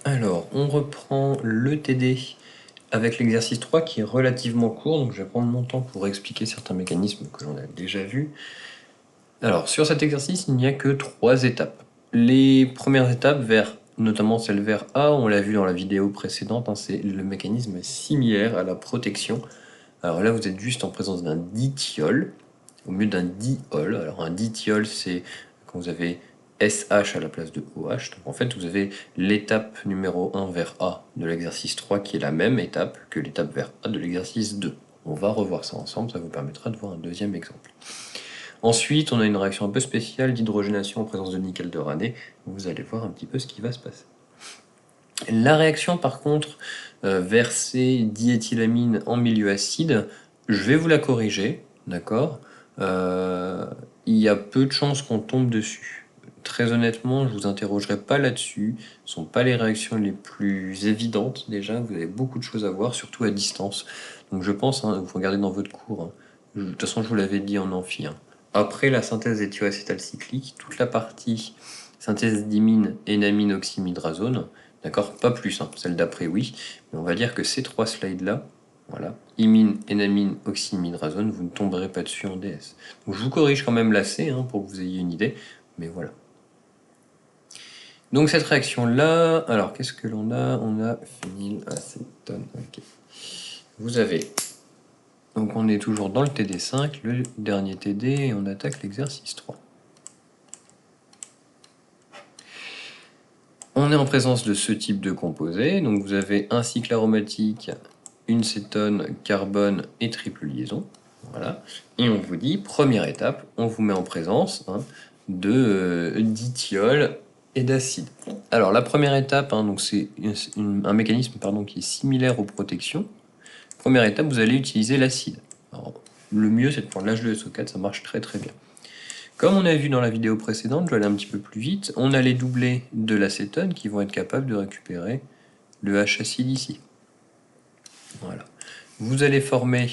Alors, on reprend le TD avec l'exercice 3 qui est relativement court, donc je vais prendre mon temps pour expliquer certains mécanismes que l'on a déjà vus. Alors, sur cet exercice, il n'y a que 3 étapes. Les premières étapes, notamment celle vers A, on l'a vu dans la vidéo précédente, c'est le mécanisme similaire à la protection. Alors là, vous êtes juste en présence d'un dithiol, au mieux d'un diol. Alors un dithiol, c'est quand vous avez SH à la place de OH. Donc en fait, vous avez l'étape numéro 1 vers A de l'exercice 3 qui est la même étape que l'étape vers A de l'exercice 2. On va revoir ça ensemble, ça vous permettra de voir un deuxième exemple. Ensuite, on a une réaction un peu spéciale d'hydrogénation en présence de nickel de Raney. Vous allez voir un petit peu ce qui va se passer. La réaction, par contre, verser diéthylamine en milieu acide, je vais vous la corriger, d'accord. Il y a peu de chances qu'on tombe dessus. Très honnêtement, je vous interrogerai pas là-dessus. Ce ne sont pas les réactions les plus évidentes déjà. Vous avez beaucoup de choses à voir, surtout à distance. Donc je pense, vous regardez dans votre cours. De toute façon, je vous l'avais dit en amphi. Après la synthèse des thioacétals cycliques, toute la partie synthèse d'imine, énamine, oxymidrazone, d'accord, pas plus, celle d'après oui, mais on va dire que ces 3 slides-là, voilà, imine, énamine, oxymidrazone, vous ne tomberez pas dessus en DS. Donc je vous corrige quand même la C pour que vous ayez une idée, mais voilà. Donc cette réaction-là, alors qu'est-ce que l'on a? On a phénylacétone, ok. Vous avez, donc on est toujours dans le TD5, le dernier TD, et on attaque l'exercice 3. On est en présence de ce type de composé, donc vous avez un cycle aromatique, une cétone, carbone et triple liaison. Voilà. Et on vous dit, première étape, on vous met en présence de dithiol et d'acide. Alors la première étape, donc c'est un mécanisme qui est similaire aux protections. Première étape, vous allez utiliser l'acide. Le mieux, c'est de prendre l'H2SO4, ça marche très très bien. Comme on a vu dans la vidéo précédente, je vais aller un petit peu plus vite, on a les doublés de l'acétone qui vont être capables de récupérer le H acide ici. Voilà. Vous allez former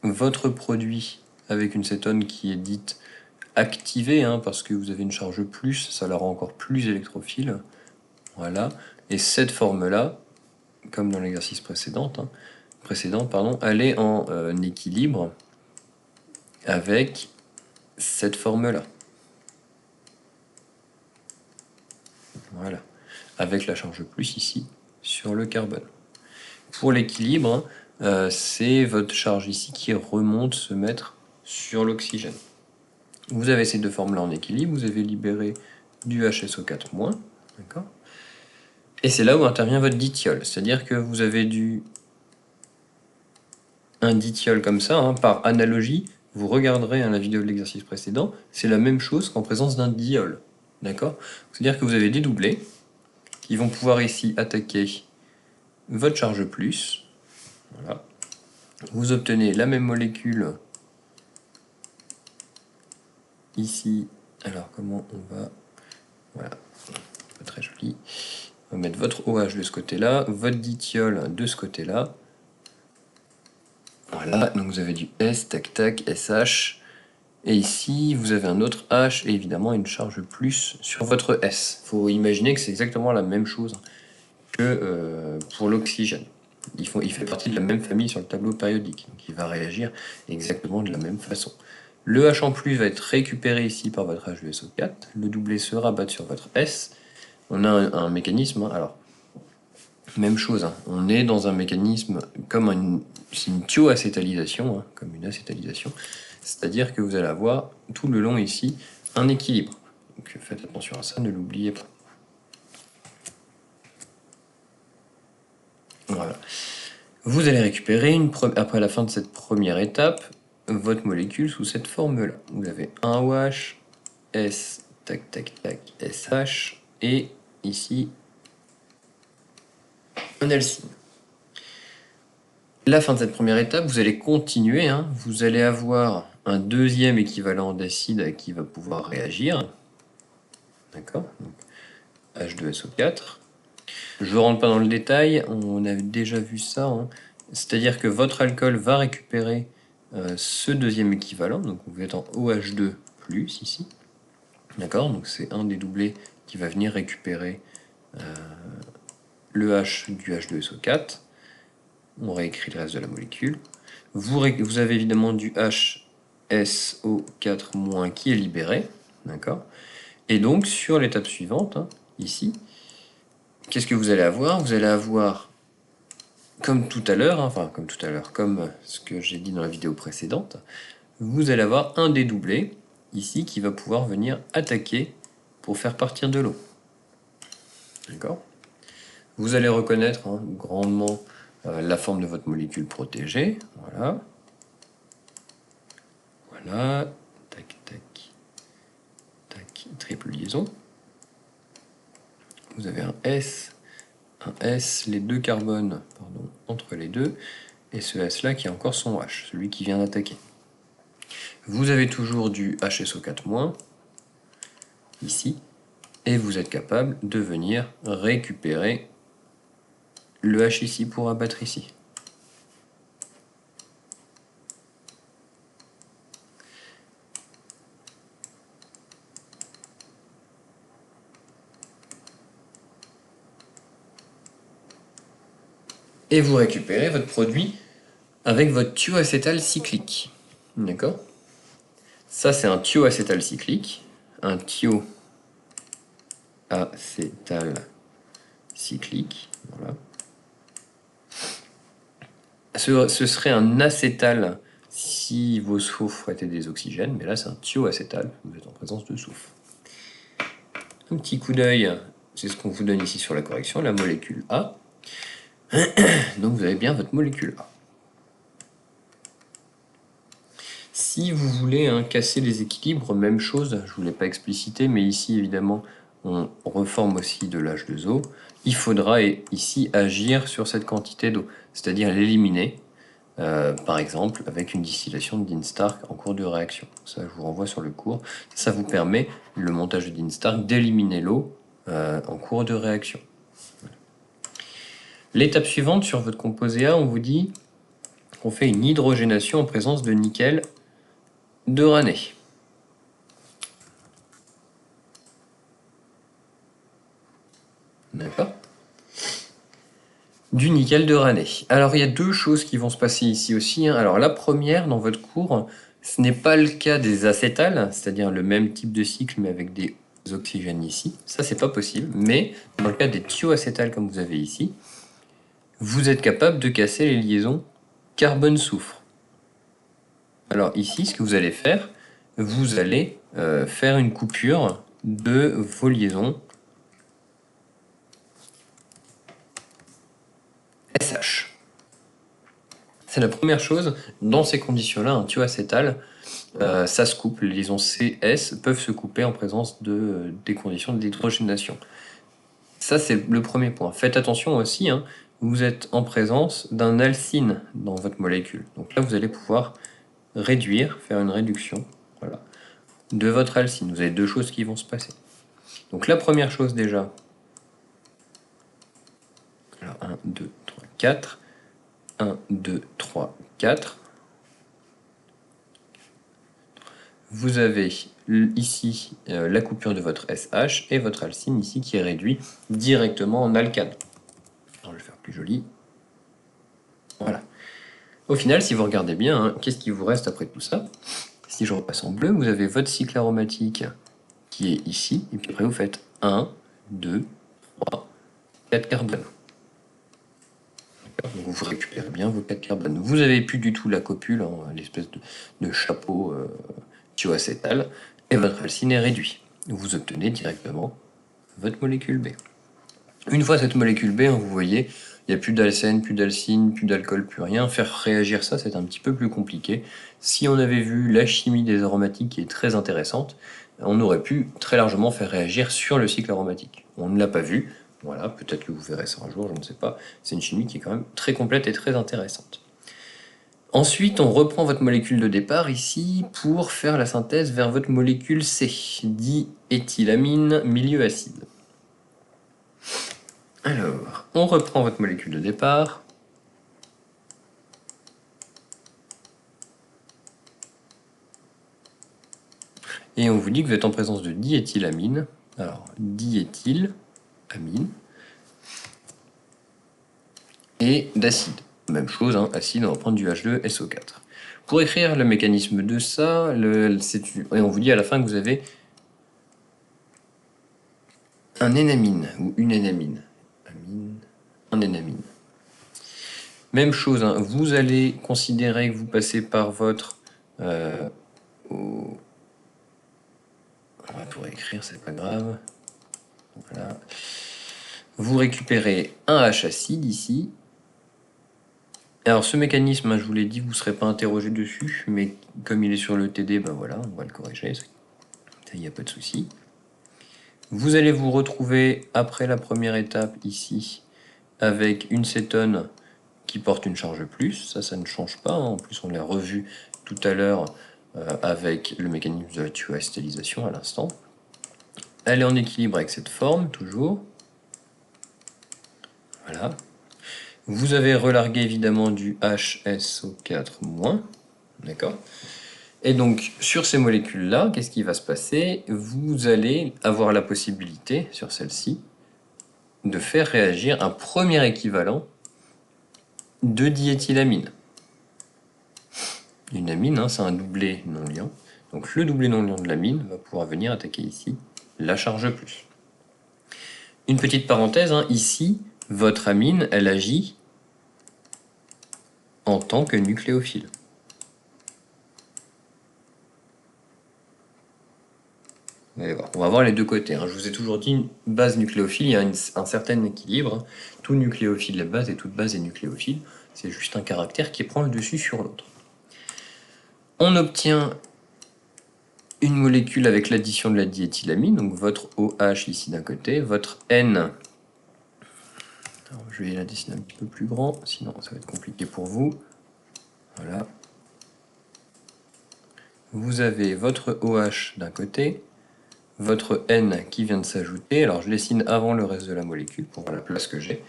votre produit avec une cétone qui est dite activée, parce que vous avez une charge plus, ça la rend encore plus électrophile. Voilà. Et cette forme-là, comme dans l'exercice précédent, elle est en équilibre avec cette forme-là. Voilà. Avec la charge plus ici sur le carbone. Pour l'équilibre, c'est votre charge ici qui remonte se mettre sur l'oxygène. Vous avez ces deux formes-là en équilibre, vous avez libéré du HSO4-, d'accord. Et c'est là où intervient votre dithiol, c'est-à-dire que vous avez un dithiol comme ça, par analogie, vous regarderez la vidéo de l'exercice précédent, c'est la même chose qu'en présence d'un diol, d'accord. C'est-à-dire que vous avez des doublés qui vont pouvoir ici attaquer votre charge plus, voilà. Vous obtenez la même molécule ici. Alors comment on va... Voilà, pas très joli. On va mettre votre OH de ce côté-là, votre dithiol de ce côté-là. Voilà, donc vous avez du S, tac tac, SH. Et ici, vous avez un autre H et évidemment une charge plus sur votre S. Il faut imaginer que c'est exactement la même chose que pour l'oxygène. Il fait partie de la même famille sur le tableau périodique, donc il va réagir exactement de la même façon. Le H en plus va être récupéré ici par votre H2SO4, le doublé se rabatte sur votre S. On a un mécanisme, alors, même chose, on est dans un mécanisme comme c'est une thioacétalisation, comme une acétalisation, c'est-à-dire que vous allez avoir tout le long ici un équilibre. Donc faites attention à ça, ne l'oubliez pas. Voilà. Vous allez récupérer, après la fin de cette première étape, votre molécule sous cette forme-là. Vous avez un OH, S, tac, tac, tac, SH, et ici, un alcyne. La fin de cette première étape, vous allez continuer, vous allez avoir un deuxième équivalent d'acide qui va pouvoir réagir. D'accord, H2SO4. Je ne rentre pas dans le détail, on a déjà vu ça. C'est-à-dire que votre alcool va récupérer ce deuxième équivalent, donc vous êtes en OH2+, ici. D'accord, donc c'est un des doublés qui va venir récupérer le H du H2SO4. On réécrit le reste de la molécule. Vous avez évidemment du HSO4- qui est libéré. D'accord. Et donc, sur l'étape suivante, hein, ici, qu'est-ce que vous allez avoir? Vous allez avoir, comme tout à l'heure, hein, enfin, comme tout à l'heure, comme ce que j'ai dit dans la vidéo précédente, vous allez avoir un dédoublé, ici, qui va pouvoir venir attaquer pour faire partir de l'eau. D'accord. Vous allez reconnaître hein, grandement la forme de votre molécule protégée. Voilà. Voilà. Tac, tac, tac. Triple liaison. Vous avez un S, les deux carbones pardon, entre les deux, et ce S là qui a encore son H, celui qui vient d'attaquer. Vous avez toujours du HSO4-, ici, et vous êtes capable de venir récupérer le H ici pour abattre ici. Et vous récupérez votre produit avec votre thioacétal cyclique. D'accord? Ça, c'est un thioacétal cyclique. Un thioacétal cyclique. Voilà. Ce serait un acétal si vos soufres étaient des oxygènes, mais là, c'est un thioacétal. Vous êtes en présence de soufre. Un petit coup d'œil, c'est ce qu'on vous donne ici sur la correction, la molécule A. Donc, vous avez bien votre molécule A. Si vous voulez hein, casser les équilibres, même chose, je ne vous l'ai pas explicité, mais ici évidemment on reforme aussi de l'H2O. Il faudra ici agir sur cette quantité d'eau, c'est-à-dire l'éliminer, par exemple avec une distillation de Dean Stark en cours de réaction. Ça, je vous renvoie sur le cours. Ça vous permet, le montage de Dean Stark, d'éliminer l'eau en cours de réaction. L'étape suivante sur votre composé A, on vous dit qu'on fait une hydrogénation en présence de nickel d'urané. D'accord. Du nickel d'urané. Alors il y a deux choses qui vont se passer ici aussi. Hein. Alors la première, dans votre cours, ce n'est pas le cas des acétals, c'est-à-dire le même type de cycle mais avec des oxygènes ici. Ça, c'est pas possible. Mais dans le cas des thioacétals comme vous avez ici, vous êtes capable de casser les liaisons carbone-soufre. Alors ici, ce que vous allez faire, vous allez faire une coupure de vos liaisons SH. C'est la première chose. Dans ces conditions-là, un thioacétal, ça se coupe. Les liaisons CS peuvent se couper en présence des conditions d'hydrogénation. Ça, c'est le premier point. Faites attention aussi, hein, vous êtes en présence d'un alcine dans votre molécule. Donc là, vous allez pouvoir réduire, faire une réduction voilà, de votre alcine. Vous avez deux choses qui vont se passer. Donc la première chose déjà, alors 1, 2, 3, 4. 1, 2, 3, 4. Vous avez ici la coupure de votre SH et votre alcine ici qui est réduit directement en alcane. Alors, je vais le faire plus joli. Voilà. Au final, si vous regardez bien, hein, qu'est-ce qui vous reste après tout ça? Si je repasse en bleu, vous avez votre cycle aromatique qui est ici, et puis après vous faites 1, 2, 3, 4 carbones. Donc vous récupérez bien vos 4 carbones. Vous n'avez plus du tout la copule, hein, l'espèce de chapeau thioacétal, et votre alcine est réduit. Vous obtenez directement votre molécule B. Une fois cette molécule B, hein, vous voyez, il n'y a plus d'alcène, plus d'alcine, plus d'alcool, plus rien. Faire réagir ça, c'est un petit peu plus compliqué. Si on avait vu la chimie des aromatiques qui est très intéressante, on aurait pu très largement faire réagir sur le cycle aromatique. On ne l'a pas vu. Voilà, peut-être que vous verrez ça un jour, je ne sais pas. C'est une chimie qui est quand même très complète et très intéressante. Ensuite, on reprend votre molécule de départ ici pour faire la synthèse vers votre molécule C, diéthylamine milieu acide. Alors, on reprend votre molécule de départ. Et on vous dit que vous êtes en présence de diéthylamine. Alors, diéthylamine. et d'acide. Même chose, hein, acide, on va prendre du H2SO4. Pour écrire le mécanisme de ça, et on vous dit à la fin que vous avez un énamine, ou une énamine. Un énamine. Même chose, hein, vous allez considérer que vous passez par votre... On pourrait écrire, c'est pas grave. Voilà. Vous récupérez un H acide ici. Alors ce mécanisme, hein, je vous l'ai dit, vous ne serez pas interrogé dessus, mais comme il est sur le TD, ben voilà, on va le corriger, ça, il n'y a pas de souci. Vous allez vous retrouver, après la première étape ici, avec une cétone qui porte une charge plus, ça ne change pas, hein. En plus on l'a revu tout à l'heure avec le mécanisme de la thioacétalisation à l'instant. Elle est en équilibre avec cette forme, toujours. Voilà. Vous avez relargué évidemment du HSO4-, d'accord? Et donc, sur ces molécules-là, qu'est-ce qui va se passer? Vous allez avoir la possibilité, sur celle-ci, de faire réagir un premier équivalent de diéthylamine. Une amine, hein, c'est un doublet non-liant. Donc le doublet non-liant de l'amine va pouvoir venir attaquer ici la charge plus. Une petite parenthèse, hein, ici, votre amine, elle agit en tant que nucléophile. On va voir les deux côtés, hein. Je vous ai toujours dit, une base nucléophile, il y a un certain équilibre. Hein. Tout nucléophile est base et toute base est nucléophile. C'est juste un caractère qui prend le dessus sur l'autre. On obtient une molécule avec l'addition de la diéthylamine, donc votre OH ici d'un côté, votre N. Alors, je vais la dessiner un petit peu plus grand, sinon ça va être compliqué pour vous. Voilà. Vous avez votre OH d'un côté, votre N qui vient de s'ajouter. Alors je dessine avant le reste de la molécule pour voir la place que j'ai.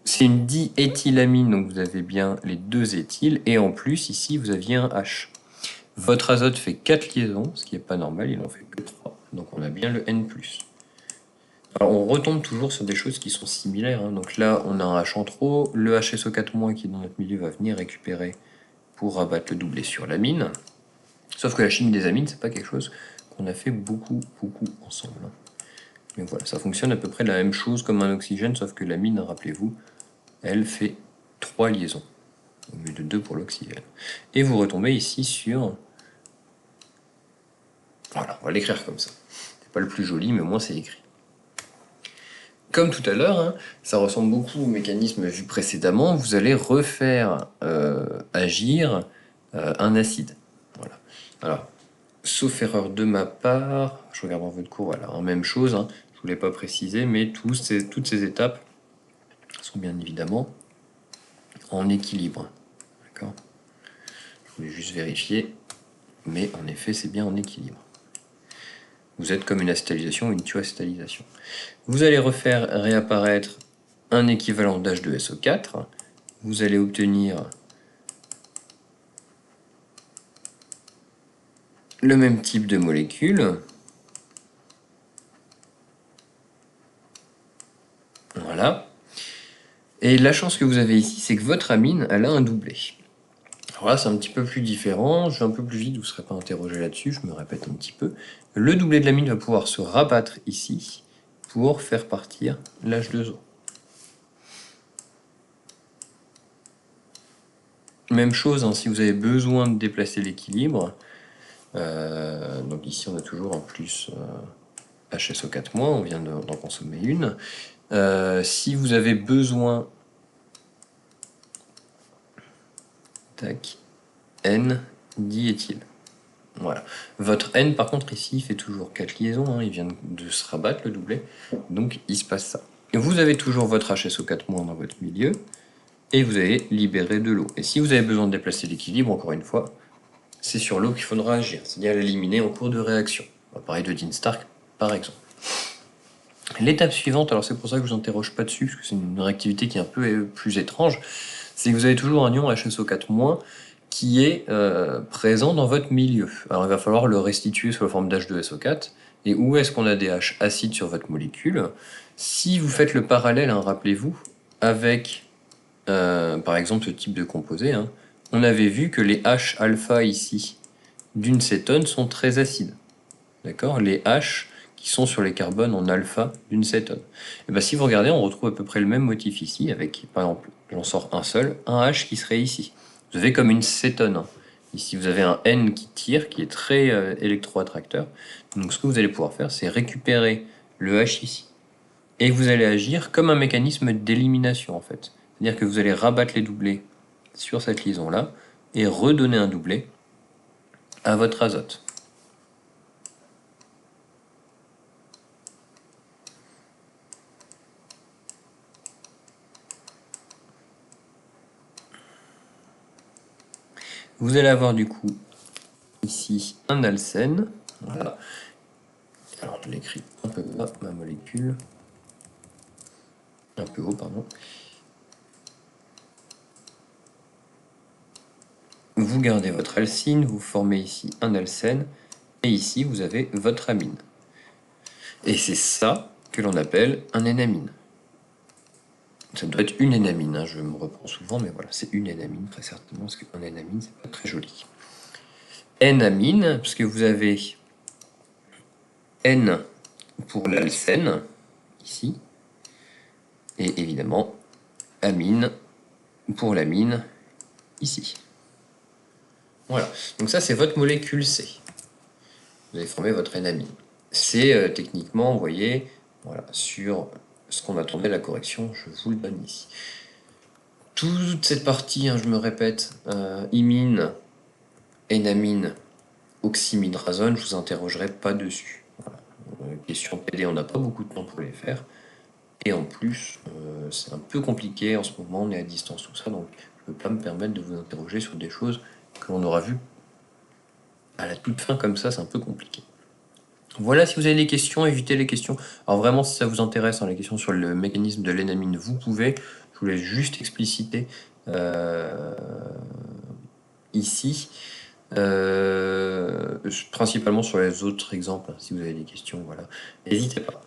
C'est une diéthylamine, donc vous avez bien les deux éthyles, et en plus ici vous aviez un H. Votre azote fait 4 liaisons, ce qui n'est pas normal, il en fait que 3. Donc on a bien le N+. Alors on retombe toujours sur des choses qui sont similaires, hein. Donc là on a un H en trop, le HSO4- qui est dans notre milieu va venir récupérer pour rabattre le doublet sur l'amine. Sauf que la chimie des amines, c'est pas quelque chose qu'on a fait beaucoup ensemble, hein. Mais voilà, ça fonctionne à peu près la même chose comme un oxygène, sauf que l'amine, rappelez-vous, elle fait 3 liaisons, au lieu de 2 pour l'oxygène. Et vous retombez ici sur... Voilà, on va l'écrire comme ça. C'est pas le plus joli, mais au moins c'est écrit. Comme tout à l'heure, hein, ça ressemble beaucoup au mécanisme vu précédemment, vous allez refaire agir un acide. Voilà. Alors, sauf erreur de ma part, je regarde dans votre cours, voilà, même chose, hein, je ne voulais pas préciser, mais toutes ces étapes sont bien évidemment en équilibre. D'accord? Je voulais juste vérifier, mais en effet, c'est bien en équilibre. Vous êtes comme une acétalisation ou une thioacétalisation. Vous allez refaire réapparaître un équivalent d'H2SO4. Vous allez obtenir le même type de molécule. Voilà. Et la chance que vous avez ici, c'est que votre amine, elle a un doublet. Alors là, c'est un petit peu plus différent. Je vais un peu plus vite, vous ne serez pas interrogé là-dessus, je me répète un petit peu. Le doublet de l'amine va pouvoir se rabattre ici pour faire partir l'H2O. Même chose, hein, si vous avez besoin de déplacer l'équilibre. Donc ici, on a toujours en plus HSO4-, on vient d'en consommer une. Si vous avez besoin... Tac. N diéthyl. Voilà. Votre N, par contre, ici, il fait toujours 4 liaisons. Hein, il vient de se rabattre, le doublet. Donc, il se passe ça. Vous avez toujours votre HSO4- dans votre milieu. Et vous avez libéré de l'eau. Et si vous avez besoin de déplacer l'équilibre, encore une fois, c'est sur l'eau qu'il faudra agir. C'est-à-dire l'éliminer en cours de réaction. On va parler de Dean Stark, par exemple. L'étape suivante, alors c'est pour ça que je vous interroge pas dessus, parce que c'est une réactivité qui est un peu plus étrange, c'est que vous avez toujours un ion HSO4- qui est présent dans votre milieu. Alors il va falloir le restituer sous la forme d'H2SO4. Et où est-ce qu'on a des H acides sur votre molécule? Si vous faites le parallèle, hein, rappelez-vous, avec par exemple ce type de composé, hein, on avait vu que les H alpha ici d'une cétone sont très acides. D'accord? Les H qui sont sur les carbones en alpha d'une cétone. Et bien, si vous regardez, on retrouve à peu près le même motif ici, avec, par exemple, j'en sors un seul, un H qui serait ici. Vous avez comme une cétone. Hein. Ici, vous avez un N qui tire, qui est très électroattracteur. Donc, ce que vous allez pouvoir faire, c'est récupérer le H ici. Et vous allez agir comme un mécanisme d'élimination, en fait. C'est-à-dire que vous allez rabattre les doublés sur cette liaison-là et redonner un doublet à votre azote. Vous allez avoir du coup ici un alcène. Voilà. Alors je l'écris un peu bas, ma molécule. Un peu haut, pardon. Vous gardez votre alcyne, vous formez ici un alcène, et ici vous avez votre amine. Et c'est ça que l'on appelle un énamine. Ça doit être une énamine, hein, je me reprends souvent, mais voilà, c'est une énamine, très certainement, parce qu'un énamine, c'est pas très joli. N-amine, parce que vous avez N pour l'alcène, ici, et évidemment, amine pour l'amine, ici. Voilà, donc ça c'est votre molécule C. Vous avez formé votre énamine. C'est techniquement, vous voyez, voilà, sur ce qu'on attendait la correction, je vous le donne ici. Toute cette partie, hein, je me répète, imine, énamine, oxymidrazone, je vous interrogerai pas dessus. Voilà. Question PD, on n'a pas beaucoup de temps pour les faire. Et en plus, c'est un peu compliqué en ce moment, on est à distance, tout ça, donc je ne peux pas me permettre de vous interroger sur des choses que l'on aura vues à la toute fin, comme ça, c'est un peu compliqué. Voilà, si vous avez des questions, évitez les questions. Alors vraiment, si ça vous intéresse, hein, les questions sur le mécanisme de l'énamine, vous pouvez. Je voulais juste expliciter ici, principalement sur les autres exemples, hein, si vous avez des questions, voilà. N'hésitez pas.